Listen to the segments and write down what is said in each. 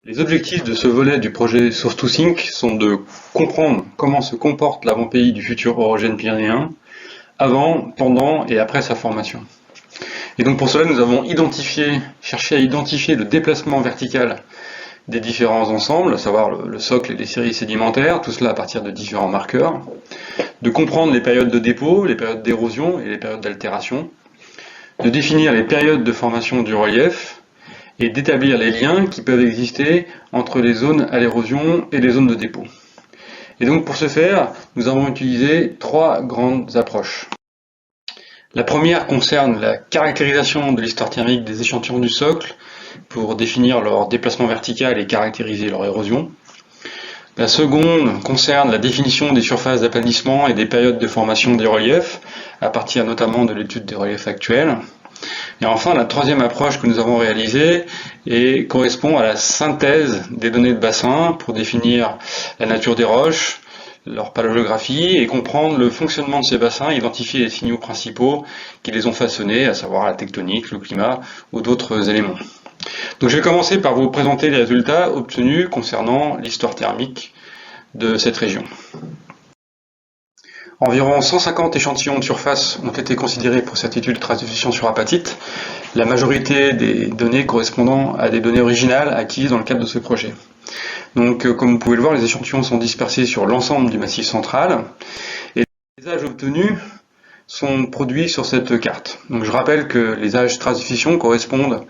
Les objectifs de ce volet du projet Source2Sync sont de comprendre comment se comporte l'avant-pays du futur orogène pyrénéen avant, pendant et après sa formation. Et donc pour cela, nous avons cherché à identifier le déplacement vertical des différents ensembles, à savoir le socle et les séries sédimentaires, tout cela à partir de différents marqueurs, de comprendre les périodes de dépôt, les périodes d'érosion et les périodes d'altération, de définir les périodes de formation du relief et d'établir les liens qui peuvent exister entre les zones à l'érosion et les zones de dépôt. Et donc pour ce faire, nous avons utilisé trois grandes approches. La première concerne la caractérisation de l'histoire thermique des échantillons du socle pour définir leur déplacement vertical et caractériser leur érosion. La seconde concerne la définition des surfaces d'aplanissement et des périodes de formation des reliefs, à partir notamment de l'étude des reliefs actuels. Et enfin, la troisième approche que nous avons réalisée correspond à la synthèse des données de bassin pour définir la nature des roches, leur paléographie et comprendre le fonctionnement de ces bassins, identifier les signaux principaux qui les ont façonnés, à savoir la tectonique, le climat ou d'autres éléments. Donc je vais commencer par vous présenter les résultats obtenus concernant l'histoire thermique de cette région. Environ 150 échantillons de surface ont été considérés pour cette étude de stratification sur apatite, la majorité des données correspondant à des données originales acquises dans le cadre de ce projet. Donc comme vous pouvez le voir, les échantillons sont dispersés sur l'ensemble du massif central et les âges obtenus sont produits sur cette carte. Donc je rappelle que les âges stratification correspondent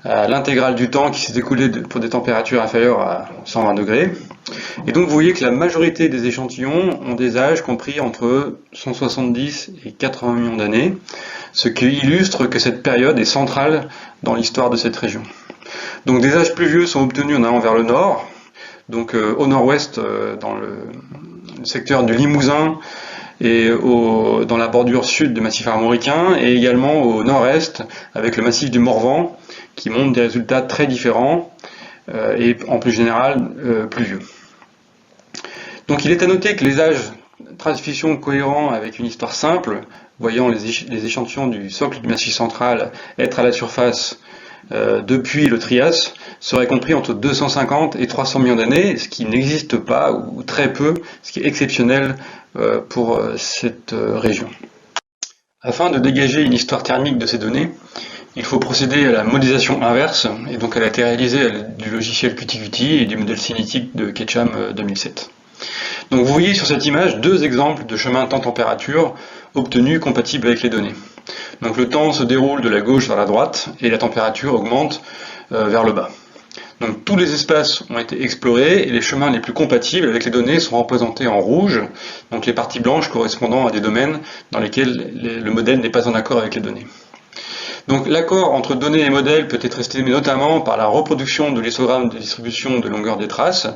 à l'intégrale du temps qui s'est écoulé pour des températures inférieures à 120 degrés. Et donc vous voyez que la majorité des échantillons ont des âges compris entre 170 et 80 millions d'années, ce qui illustre que cette période est centrale dans l'histoire de cette région. Donc des âges plus vieux sont obtenus en allant vers le nord, donc au nord-ouest dans le secteur du Limousin et dans la bordure sud du massif armoricain, et également au nord-est avec le massif du Morvan qui montre des résultats très différents et en plus général plus vieux. Donc il est à noter que les âges stratification cohérents avec une histoire simple, voyant les échantillons du socle du massif central être à la surface depuis le Trias, seraient compris entre 250 et 300 millions d'années, ce qui n'existe pas ou très peu, ce qui est exceptionnel pour cette région. Afin de dégager une histoire thermique de ces données, il faut procéder à la modélisation inverse, et donc elle a été réalisée à l'aide du logiciel Qtqt et du modèle cinétique de Ketcham 2007. Donc vous voyez sur cette image deux exemples de chemins temps-température obtenus compatibles avec les données. Donc le temps se déroule de la gauche vers la droite et la température augmente vers le bas. Donc tous les espaces ont été explorés et les chemins les plus compatibles avec les données sont représentés en rouge, donc les parties blanches correspondant à des domaines dans lesquels le modèle n'est pas en accord avec les données. Donc l'accord entre données et modèles peut être estimé notamment par la reproduction de l'histogramme de distribution de longueur des traces,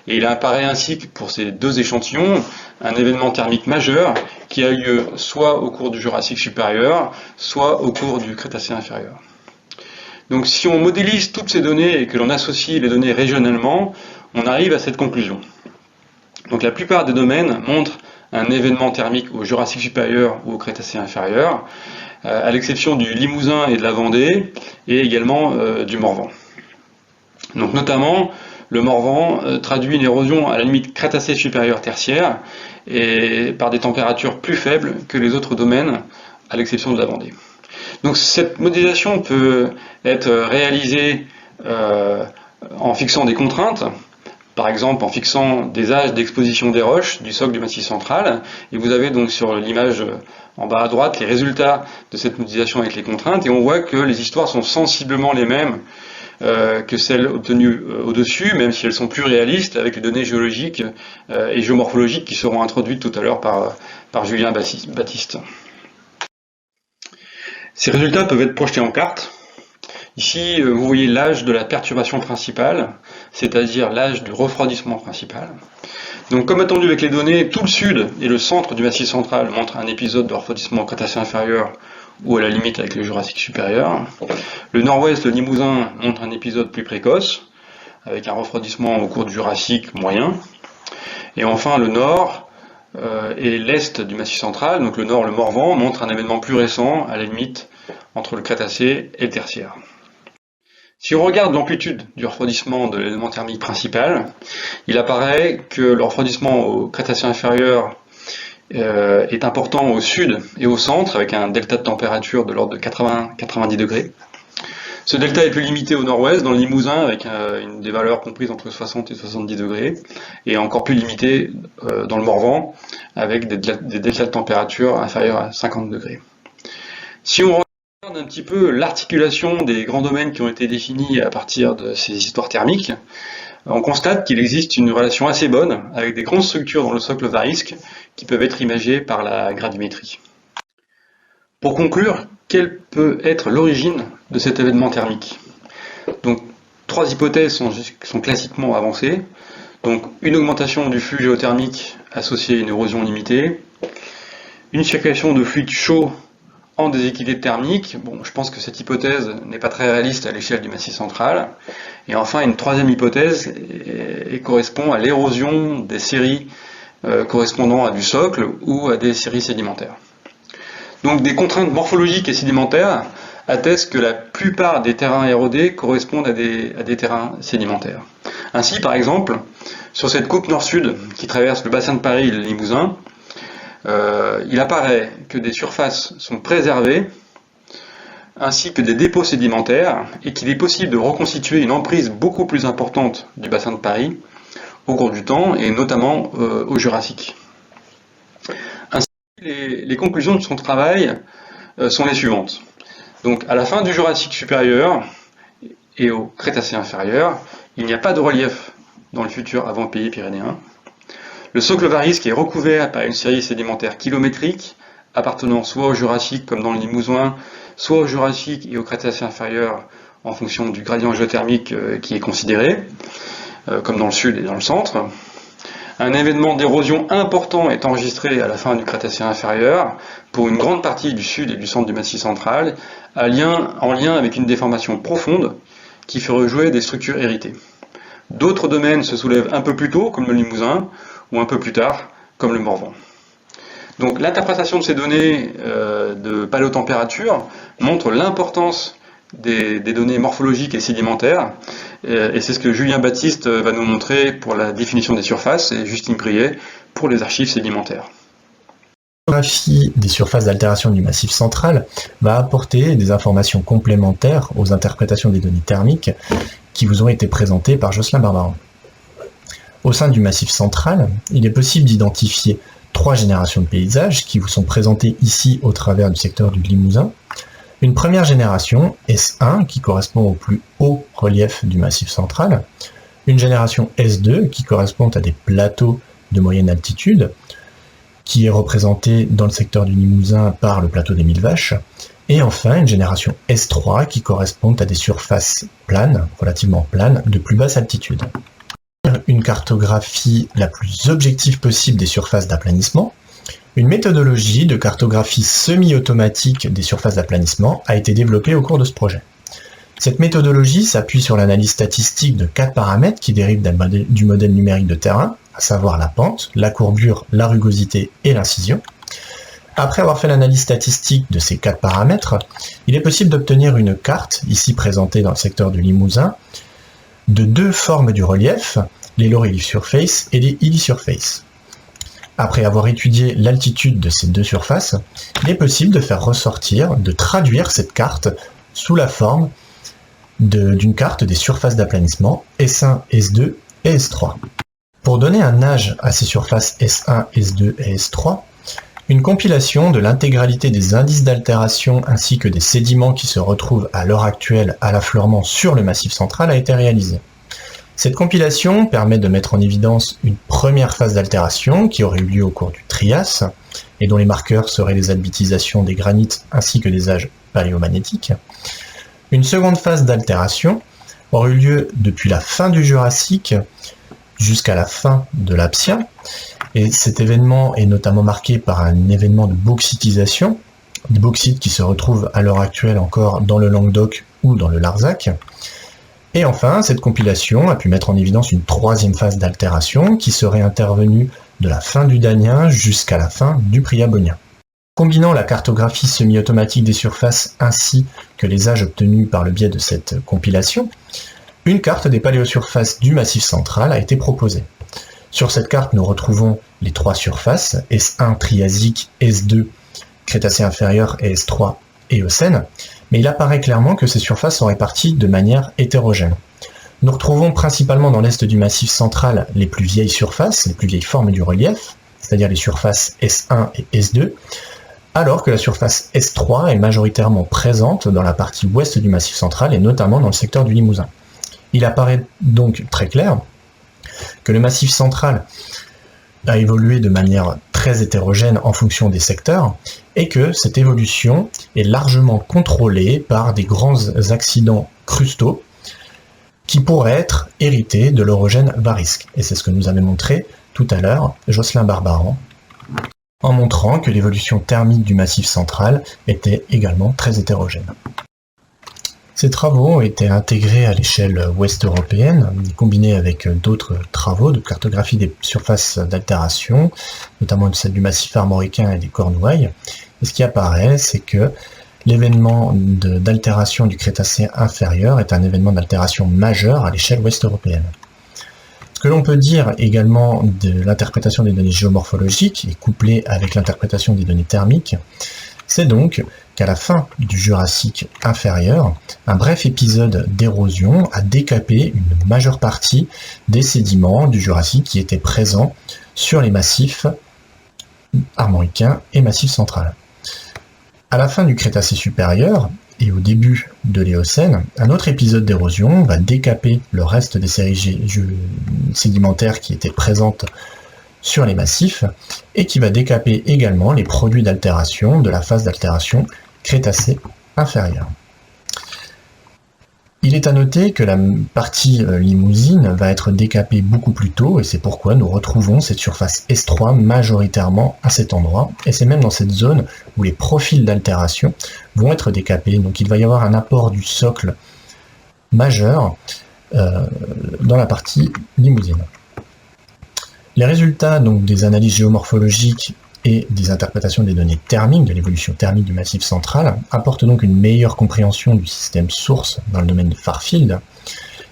et il apparaît ainsi que pour ces deux échantillons un événement thermique majeur qui a eu lieu soit au cours du Jurassique supérieur, soit au cours du Crétacé inférieur. Donc si on modélise toutes ces données et que l'on associe les données régionalement, on arrive à cette conclusion. Donc la plupart des domaines montrent un événement thermique au Jurassique supérieur ou au Crétacé inférieur, à l'exception du Limousin et de la Vendée, et également du Morvan. Donc notamment, le Morvan traduit une érosion à la limite Crétacé supérieur tertiaire, et par des températures plus faibles que les autres domaines, à l'exception de la Vendée. Donc cette modélisation peut être réalisée en fixant des contraintes, par exemple en fixant des âges d'exposition des roches du socle du massif central, et vous avez donc sur l'image en bas à droite les résultats de cette modélisation avec les contraintes, et on voit que les histoires sont sensiblement les mêmes que celles obtenues au-dessus, même si elles sont plus réalistes avec les données géologiques et géomorphologiques qui seront introduites tout à l'heure par Julien Baptiste. Ces résultats peuvent être projetés en carte. Ici, vous voyez l'âge de la perturbation principale, c'est-à-dire l'âge du refroidissement principal. Donc, comme attendu avec les données, tout le sud et le centre du massif central montrent un épisode de refroidissement au Crétacé inférieur ou à la limite avec le Jurassique supérieur. Le nord-ouest, le Limousin, montre un épisode plus précoce, avec un refroidissement au cours du Jurassique moyen. Et enfin, le nord et l'est du massif central, donc le nord, le Morvan, montre un événement plus récent, à la limite entre le Crétacé et le Tertiaire. Si on regarde l'amplitude du refroidissement de l'élément thermique principal, il apparaît que le refroidissement au Crétacé inférieur est important au sud et au centre, avec un delta de température de l'ordre de 80-90 degrés. Ce delta est plus limité au nord-ouest, dans le Limousin, avec des valeurs comprises entre 60 et 70 degrés, et encore plus limité dans le Morvan, avec des deltas de température inférieurs à 50 degrés. Si on regarde un petit peu l'articulation des grands domaines qui ont été définis à partir de ces histoires thermiques, on constate qu'il existe une relation assez bonne avec des grandes structures dans le socle varisque qui peuvent être imagées par la gravimétrie. Pour conclure, quelle peut être l'origine de cet événement thermique? Donc, trois hypothèses sont classiquement avancées. Donc, une augmentation du flux géothermique associée à une érosion limitée, une circulation de fluides chauds en déséquilibre thermique. Bon, je pense que cette hypothèse n'est pas très réaliste à l'échelle du Massif central. Et enfin, une troisième hypothèse correspond à l'érosion des séries correspondant à du socle ou à des séries sédimentaires. Donc des contraintes morphologiques et sédimentaires attestent que la plupart des terrains érodés correspondent à des terrains sédimentaires. Ainsi, par exemple, sur cette coupe nord-sud qui traverse le bassin de Paris et le Limousin, il apparaît que des surfaces sont préservées ainsi que des dépôts sédimentaires et qu'il est possible de reconstituer une emprise beaucoup plus importante du bassin de Paris au cours du temps et notamment au Jurassique. Les conclusions de son travail sont les suivantes. Donc, à la fin du Jurassique supérieur et au Crétacé inférieur, il n'y a pas de relief dans le futur avant-pays pyrénéen. Le socle varisque est recouvert par une série sédimentaire kilométrique, appartenant soit au Jurassique comme dans le Limousin, soit au Jurassique et au Crétacé inférieur en fonction du gradient géothermique qui est considéré, comme dans le sud et dans le centre. Un événement d'érosion important est enregistré à la fin du Crétacé inférieur pour une grande partie du sud et du centre du Massif central, en lien avec une déformation profonde qui fait rejouer des structures héritées. D'autres domaines se soulèvent un peu plus tôt, comme le Limousin, ou un peu plus tard, comme le Morvan. Donc l'interprétation de ces données de paléotempérature montre l'importance des données morphologiques et sédimentaires, et c'est ce que Julien Baptiste va nous montrer pour la définition des surfaces et Justine Priet pour les archives sédimentaires. La cartographie des surfaces d'altération du Massif central va apporter des informations complémentaires aux interprétations des données thermiques qui vous ont été présentées par Jocelyn Barbaran. Au sein du Massif central, il est possible d'identifier 3 générations de paysages qui vous sont présentés ici au travers du secteur du Limousin. Une première génération, S1, qui correspond au plus haut relief du Massif central. Une génération S2, qui correspond à des plateaux de moyenne altitude, qui est représentée dans le secteur du Limousin par le plateau des Mille Vaches. Et enfin, une génération S3, qui correspond à des surfaces planes, relativement planes, de plus basse altitude. Une cartographie la plus objective possible des surfaces d'aplanissement. Une méthodologie de cartographie semi-automatique des surfaces d'aplanissement a été développée au cours de ce projet. Cette méthodologie s'appuie sur l'analyse statistique de 4 paramètres qui dérivent du modèle numérique de terrain, à savoir la pente, la courbure, la rugosité et l'incision. Après avoir fait l'analyse statistique de ces 4 paramètres, il est possible d'obtenir une carte, ici présentée dans le secteur du Limousin, de 2 formes du relief, les low relief surface et les hilly surface. Après avoir étudié l'altitude de ces 2 surfaces, il est possible de faire ressortir, de traduire cette carte sous la forme d'une carte des surfaces d'aplanissement S1, S2 et S3. Pour donner un âge à ces surfaces S1, S2 et S3, une compilation de l'intégralité des indices d'altération ainsi que des sédiments qui se retrouvent à l'heure actuelle à l'affleurement sur le Massif central a été réalisée. Cette compilation permet de mettre en évidence une première phase d'altération qui aurait eu lieu au cours du Trias et dont les marqueurs seraient les albitisations des granites ainsi que des âges paléomagnétiques. Une seconde phase d'altération aurait eu lieu depuis la fin du Jurassique jusqu'à la fin de l'Aptien, et cet événement est notamment marqué par un événement de bauxitisation, des bauxites qui se retrouvent à l'heure actuelle encore dans le Languedoc ou dans le Larzac. Et enfin, cette compilation a pu mettre en évidence une troisième phase d'altération qui serait intervenue de la fin du Danien jusqu'à la fin du Priabonien. Combinant la cartographie semi-automatique des surfaces ainsi que les âges obtenus par le biais de cette compilation, une carte des paléosurfaces du Massif central a été proposée. Sur cette carte, nous retrouvons les 3 surfaces, S1 Triasique, S2 Crétacé inférieur et S3 Éocène, mais il apparaît clairement que ces surfaces sont réparties de manière hétérogène. Nous retrouvons principalement dans l'est du Massif central les plus vieilles surfaces, les plus vieilles formes du relief, c'est-à-dire les surfaces S1 et S2, alors que la surface S3 est majoritairement présente dans la partie ouest du Massif central et notamment dans le secteur du Limousin. Il apparaît donc très clair que le Massif central a évolué de manière très hétérogène en fonction des secteurs et que cette évolution est largement contrôlée par des grands accidents crustaux qui pourraient être hérités de l'orogène varisque. Et c'est ce que nous avait montré tout à l'heure Jocelyn Barbaran, en montrant que l'évolution thermique du Massif central était également très hétérogène. Ces travaux ont été intégrés à l'échelle ouest européenne, combinés avec d'autres travaux de cartographie des surfaces d'altération, notamment celle du Massif armoricain et des Cornouailles. Et ce qui apparaît, c'est que l'événement d'altération du Crétacé inférieur est un événement d'altération majeur à l'échelle ouest européenne. Ce que l'on peut dire également de l'interprétation des données géomorphologiques et couplée avec l'interprétation des données thermiques, c'est donc qu'à la fin du Jurassique inférieur, un bref épisode d'érosion a décapé une majeure partie des sédiments du Jurassique qui étaient présents sur les massifs armoricains et Massif central. À la fin du Crétacé supérieur et au début de l'Éocène, un autre épisode d'érosion va décaper le reste des séries sédimentaires qui étaient présentes sur les massifs et qui va décaper également les produits d'altération de la phase d'altération Crétacé inférieur. Il est à noter que la partie limousine va être décapée beaucoup plus tôt et c'est pourquoi nous retrouvons cette surface S3 majoritairement à cet endroit et c'est même dans cette zone où les profils d'altération vont être décapés. Donc il va y avoir un apport du socle majeur dans la partie limousine. Les résultats donc des analyses géomorphologiques et des interprétations des données thermiques, de l'évolution thermique du Massif central, apportent donc une meilleure compréhension du système source dans le domaine de Farfield.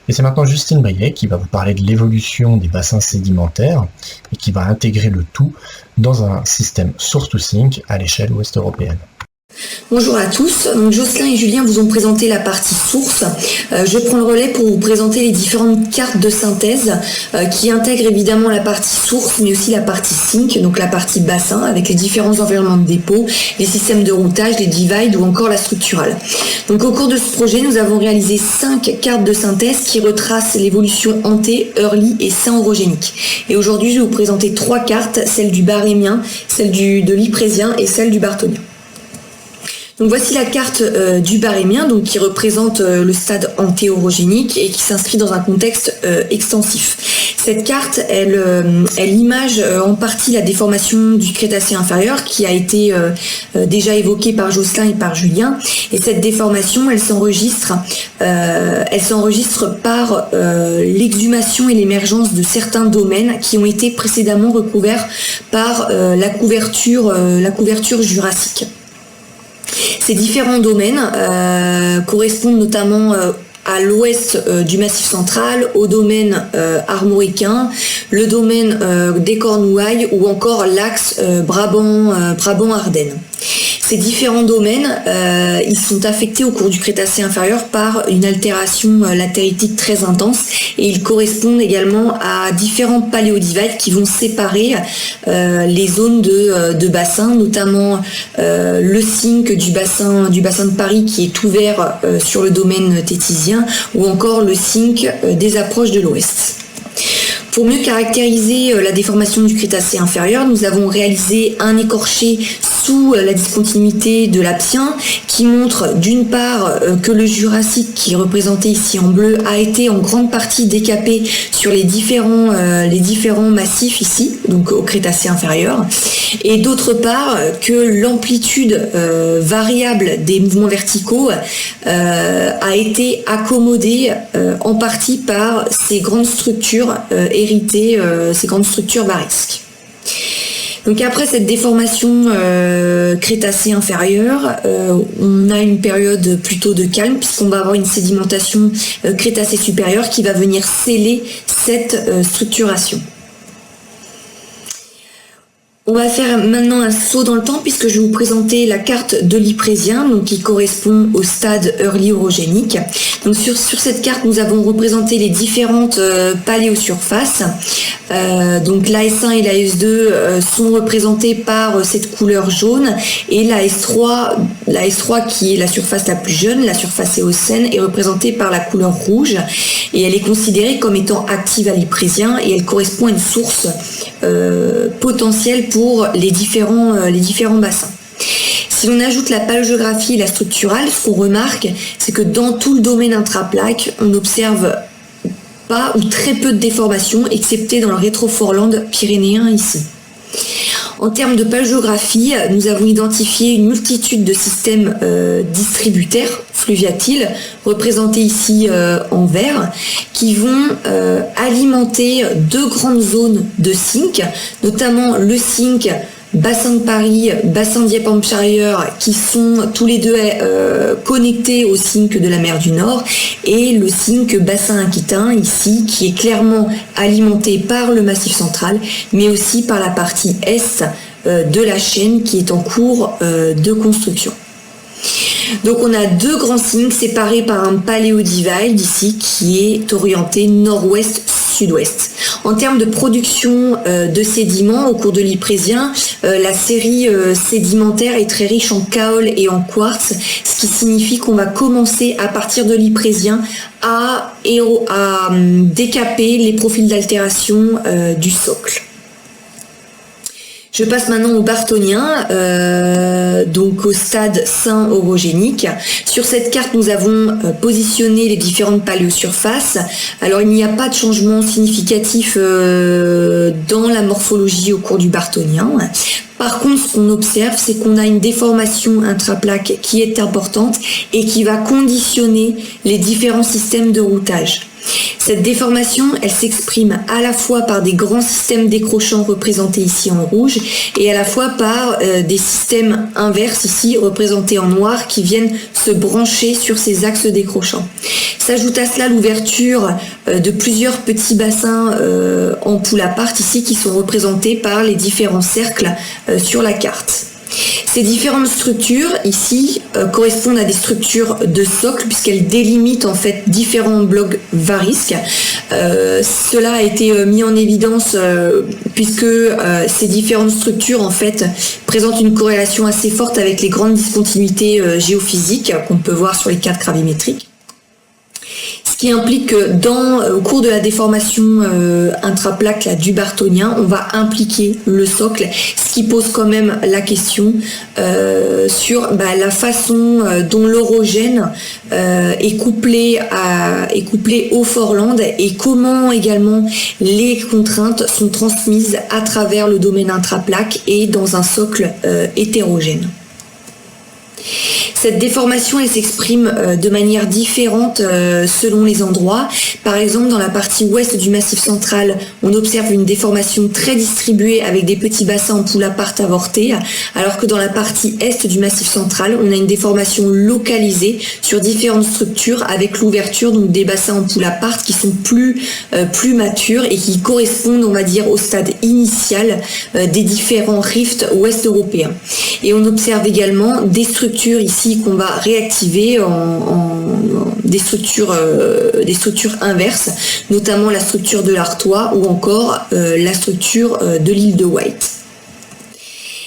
Et c'est maintenant Justine Briet qui va vous parler de l'évolution des bassins sédimentaires et qui va intégrer le tout dans un système source-to-sink à l'échelle ouest européenne. Bonjour à tous, donc Jocelyn et Julien vous ont présenté la partie source. Je prends le relais pour vous présenter les différentes cartes de synthèse qui intègrent évidemment la partie source mais aussi la partie sink, donc la partie bassin avec les différents environnements de dépôt, les systèmes de routage, les divides ou encore la structurale. Donc au cours de ce projet, nous avons réalisé 5 cartes de synthèse qui retracent l'évolution anté, early et synorogénique. Et aujourd'hui, je vais vous présenter 3 cartes, celle du barémien, celle de l'yprésien et celle du bartonien. Donc voici la carte du barémien, donc qui représente le stade antéorogénique et qui s'inscrit dans un contexte extensif. Cette carte, elle image en partie la déformation du Crétacé inférieur qui a été déjà évoquée par Jocelyn et par Julien. Et cette déformation, elle s'enregistre par l'exhumation et l'émergence de certains domaines qui ont été précédemment recouverts par la couverture jurassique. Ces différents domaines correspondent notamment à l'ouest du Massif central, au domaine armoricain, le domaine des Cornouailles ou encore l'axe Brabant-Ardennes. Ces différents domaines, ils sont affectés au cours du Crétacé inférieur par une altération latéritique très intense et ils correspondent également à différents paléodivides qui vont séparer les zones de bassin, notamment le sink du bassin de Paris qui est ouvert sur le domaine tétisien ou encore le sink des approches de l'ouest. Pour mieux caractériser la déformation du Crétacé inférieur, nous avons réalisé un écorché sous la discontinuité de l'Aptien qui montre d'une part que le Jurassique qui est représenté ici en bleu a été en grande partie décapé sur les différents massifs ici, donc au Crétacé inférieur, et d'autre part que l'amplitude variable des mouvements verticaux a été accommodée en partie par ces grandes structures héritées, ces grandes structures varisques. Donc après cette déformation crétacée inférieure, on a une période plutôt de calme puisqu'on va avoir une sédimentation crétacée supérieure qui va venir sceller cette structuration. On va faire maintenant un saut dans le temps puisque je vais vous présenter la carte de l'Yprésien, donc qui correspond au stade early orogénique. Donc sur cette carte, nous avons représenté les différentes paléosurfaces. Donc la S1 et la S2 sont représentées par cette couleur jaune et la S3 qui est la surface la plus jeune, la surface éocène, est représentée par la couleur rouge et elle est considérée comme étant active à l'Yprésien et elle correspond à une source potentielle pour les différents bassins. Si l'on ajoute la paléogéographie et la structurale, ce qu'on remarque, c'est que dans tout le domaine intraplaque, on n'observe pas ou très peu de déformations, excepté dans le rétrofortland pyrénéen ici. En termes de paléogéographie, nous avons identifié une multitude de systèmes distributaires fluviatiles, représentés ici en vert, qui vont alimenter deux grandes zones de sync, notamment le sync bassin de Paris, bassin de Dieppe-Hampshire, qui sont tous les deux connectés au sync de la mer du Nord, et le sync bassin aquitain, ici, qui est clairement alimenté par le Massif central, mais aussi par la partie est de la chaîne qui est en cours de construction. Donc on a deux grands syncs séparés par un paléodivide ici qui est orienté nord-ouest-sud-ouest. En termes de production de sédiments au cours de l'Yprésien, la série sédimentaire est très riche en kaol et en quartz, ce qui signifie qu'on va commencer à partir de l'Yprésien à décaper les profils d'altération du socle. Je passe maintenant au Bartonien, donc au stade sain orogénique. Sur cette carte, nous avons positionné les différentes paléosurfaces. Alors, il n'y a pas de changement significatif dans la morphologie au cours du Bartonien. Par contre, ce qu'on observe, c'est qu'on a une déformation intraplaque qui est importante et qui va conditionner les différents systèmes de routage. Cette déformation, elle s'exprime à la fois par des grands systèmes décrochants représentés ici en rouge et à la fois par des systèmes inverses ici représentés en noir qui viennent se brancher sur ces axes décrochants. S'ajoute à cela l'ouverture de plusieurs petits bassins en poule à part ici qui sont représentés par les différents cercles sur la carte. Ces différentes structures ici correspondent à des structures de socle puisqu'elles délimitent en fait différents blocs varisques. Cela a été mis en évidence puisque ces différentes structures en fait présentent une corrélation assez forte avec les grandes discontinuités géophysiques qu'on peut voir sur les cartes gravimétriques. Ce qui implique que au cours de la déformation intraplaque là, du Bartonien, on va impliquer le socle, ce qui pose quand même la question sur la façon dont l'orogène est couplé au Fortland et comment également les contraintes sont transmises à travers le domaine intraplaque et dans un socle hétérogène. Cette déformation, elle s'exprime de manière différente selon les endroits. Par exemple, dans la partie ouest du Massif central, on observe une déformation très distribuée avec des petits bassins en poule à part avortés, alors que dans la partie est du Massif central, on a une déformation localisée sur différentes structures avec l'ouverture donc des bassins en poule à part qui sont plus matures et qui correspondent, on va dire, au stade initial des différents rifts ouest européens. Et on observe également des structures ici qu'on va réactiver en des structures inverses, notamment la structure de l'Artois ou encore la structure de l'île de Wight.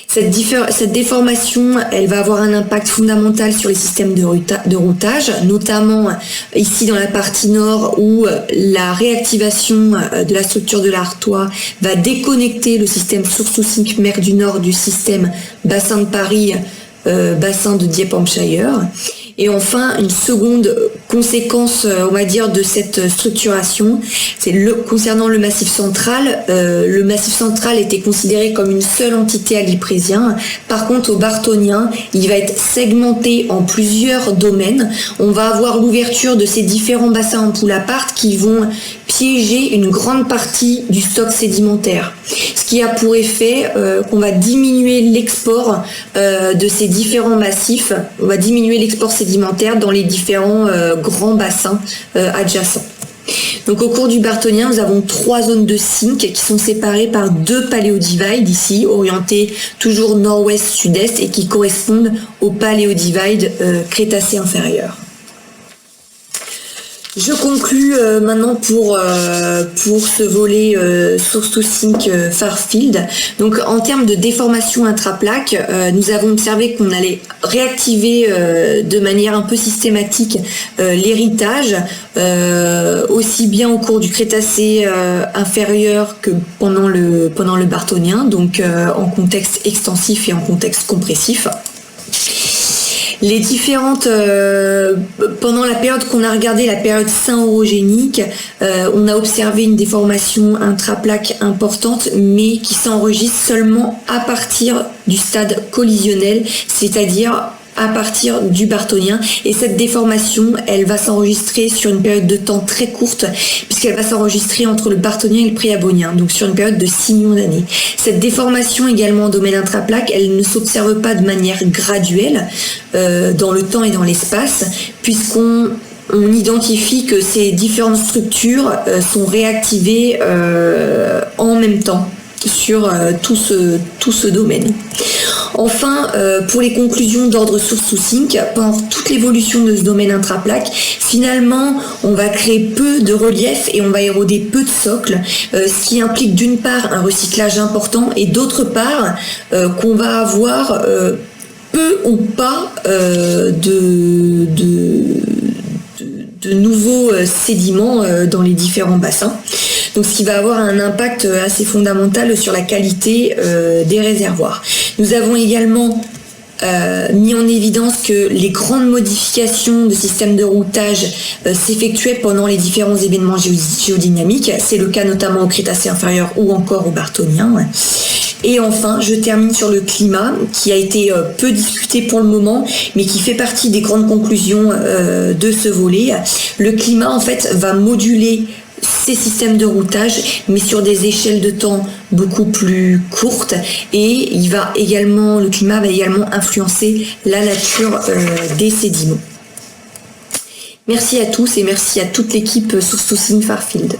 Cette déformation, elle va avoir un impact fondamental sur les systèmes de routage, notamment ici dans la partie nord où la réactivation de la structure de l'Artois va déconnecter le système source-to-sink mer du Nord du système bassin de Paris, bassin de Dieppe-Hampshire. Et enfin, une seconde conséquences, on va dire, de cette structuration, concernant le Massif central. Le Massif central était considéré comme une seule entité à l'Yprésien. Par contre, au Bartholien, il va être segmenté en plusieurs domaines. On va avoir l'ouverture de ces différents bassins en poule à part qui vont piéger une grande partie du stock sédimentaire. Ce qui a pour effet qu'on va diminuer l'export de ces différents massifs, on va diminuer l'export sédimentaire dans les différents grands bassins adjacents. Donc au cours du Bartholien, nous avons 3 zones de sink qui sont séparées par 2 paléodivides ici, orientés toujours nord-ouest-sud-est et qui correspondent au paléodivide Crétacé inférieur. Je conclus maintenant pour ce volet Source to Sink Far Field. Donc en termes de déformation intraplaque, nous avons observé qu'on allait réactiver de manière un peu systématique l'héritage, aussi bien au cours du Crétacé inférieur que pendant le Bartholien, donc en contexte extensif et en contexte compressif. Les différentes, pendant la période qu'on a regardée, la période synorogénique, on a observé une déformation intraplaque importante, mais qui s'enregistre seulement à partir du stade collisionnel, c'est-à-dire à partir du Bartholien. Et cette déformation, elle va s'enregistrer sur une période de temps très courte, puisqu'elle va s'enregistrer entre le Bartholien et le Préabonien, donc sur une période de 6 millions d'années. Cette déformation également en domaine intraplaque, elle ne s'observe pas de manière graduelle dans le temps et dans l'espace, puisqu'on identifie que ces différentes structures sont réactivées en même temps sur tout ce domaine. Enfin, pour les conclusions d'ordre source to sink, pendant toute l'évolution de ce domaine intraplaque, finalement, on va créer peu de relief et on va éroder peu de socle, ce qui implique d'une part un recyclage important et d'autre part qu'on va avoir peu ou pas de nouveaux sédiments dans les différents bassins. Donc ce qui va avoir un impact assez fondamental sur la qualité des réservoirs. Nous avons également mis en évidence que les grandes modifications de systèmes de routage s'effectuaient pendant les différents événements géodynamiques. C'est le cas notamment au Crétacé inférieur ou encore au Bartholien. Ouais. Et enfin, je termine sur le climat, qui a été peu discuté pour le moment, mais qui fait partie des grandes conclusions de ce volet. Le climat, en fait, va moduler ces systèmes de routage, mais sur des échelles de temps beaucoup plus courtes, et le climat va également influencer la nature des sédiments. Merci à tous et merci à toute l'équipe Source to Sink Far Field.